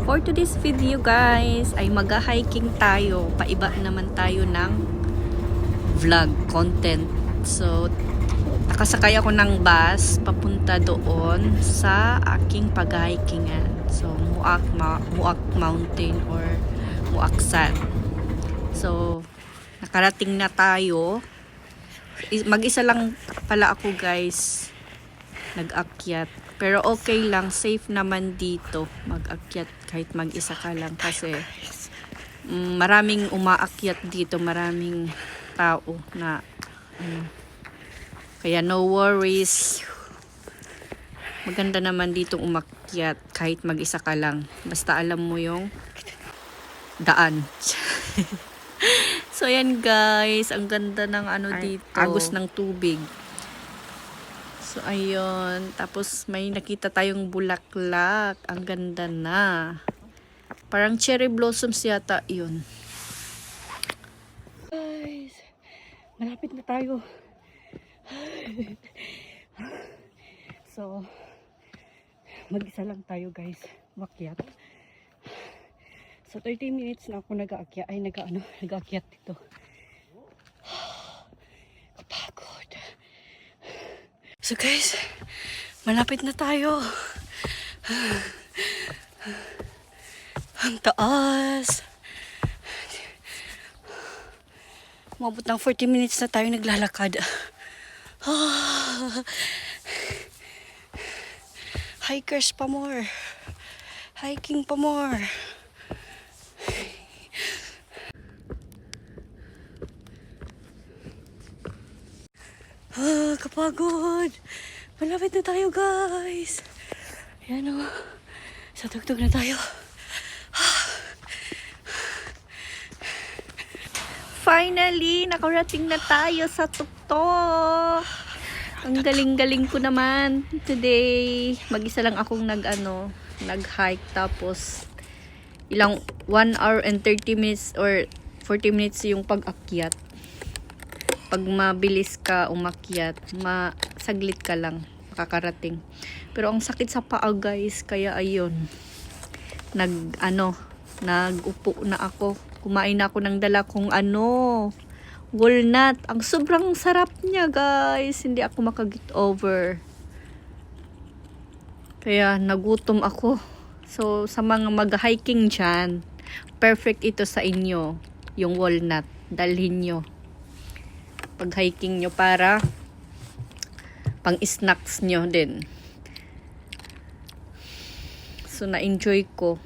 For today's video guys, ay mag-hiking tayo. Paiba naman tayo ng vlog content. So, nakasakay ako ng bus papunta doon sa aking pag-hikingan. So, Muak Mountain or Muaksan. So, nakarating na tayo. Mag-isa lang pala ako guys. Nag-akyat. Pero okay lang, safe naman dito mag-akyat kahit mag-isa ka lang kasi maraming umaakyat dito, maraming tao na kaya no worries. Maganda naman dito umakyat kahit mag-isa ka lang. Basta alam mo yung daan. So yan guys, ang ganda ng dito. Agos ng tubig. So, ayun. Tapos, may nakita tayong bulaklak. Ang ganda na. Parang cherry blossoms yata yun. Guys, malapit na tayo. So, mag-isa lang tayo guys. Makyat. So, 30 minutes na ako nag-aakyat. Ay, nag-aakyat dito. Kapagod. So guys, malapit na tayo. Ang taas. Umabot ng 40 minutes na tayo naglalakad. Hikers pa more. Hiking pa more. Kapagod. Malapit na tayo guys. Ayan o. Sa tugtog na tayo. Finally, nakarating na tayo sa tuktok. Ang galing-galing ko naman today. Mag-isa lang akong nag-hike tapos ilang 1 hour and 30 minutes or 40 minutes yung pag-akyat. Pag mabilis ka umakyat, saglit ka lang makakarating. Pero ang sakit sa paa guys, kaya ayun. Nag-upo na ako. Kumain na ako ng dala kong walnut. Ang sobrang sarap niya guys. Hindi ako makaget over. Kaya nagutom ako. So sa mga mag-hiking dyan, perfect ito sa inyo. Yung walnut. Dalhin nyo. Pag hiking nyo para pang snacks nyo din. So na-enjoy ko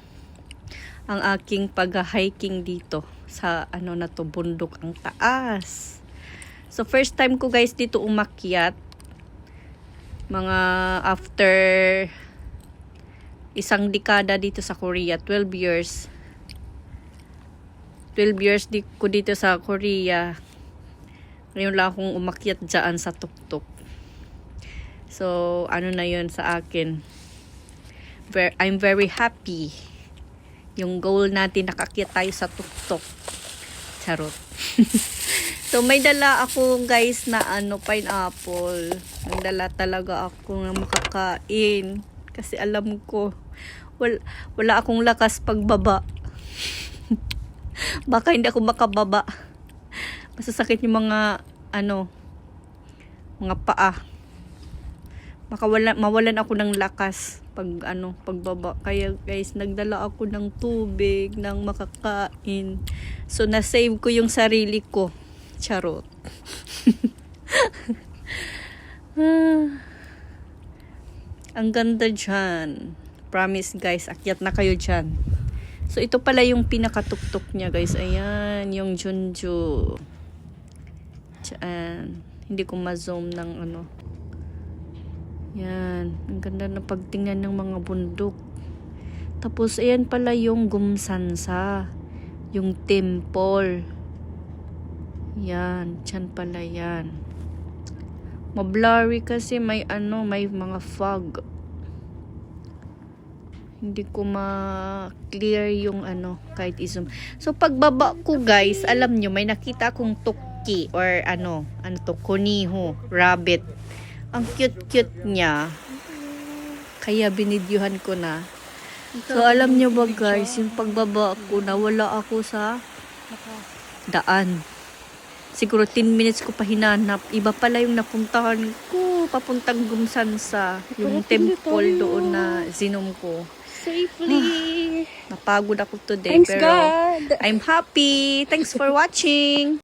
ang aking pag-hiking dito sa bundok ang taas. So first time ko guys dito umakyat. Mga after isang dekada dito sa Korea, 12 years. 12 years ko dito sa Korea. Ngayon lang akong umakyat dyan sa tuktok. So, na yun sa akin. I'm very happy. Yung goal natin, nakakyat tayo sa tuktok. Charot. So, may dala ako guys na pineapple. Nagdala talaga ako na makakain. Kasi alam ko, wala akong lakas pagbaba. Baka hindi ako makababa. Masasakit yung mga mga paa. Mawalan ako ng lakas pagbaba. Kaya guys, nagdala ako ng tubig, ng makakain. So na-save ko yung sarili ko. Charot. Ang ganda dyan. Promise guys, akyat na kayo dyan. So ito pala yung pinakatuktok niya guys. Ayan, yung Jeonju. Diyan. Hindi ko ma-zoom ng Yan. Ang ganda na pagtingnan ng mga bundok. Tapos, ayan pala yung Gumsansa. Yung temple. Yan. Diyan pala yan. Ma-blurry kasi may may mga fog. Hindi ko ma-clear yung kahit i-zoom. So, pagbaba ko guys, alam nyo, may nakita akong or kuniho, rabbit. Ang cute-cute niya. Kaya binidyuhan ko na. So, alam nyo ba guys, yung pagbaba ko, nawala ako sa daan. Siguro 10 minutes ko pa hinanap. Iba pala yung napuntahan ko, papuntang Gumsansa. Yung temple doon na zinom ko. Safely. Napagod ako today, Thanks pero God. I'm happy. Thanks for watching.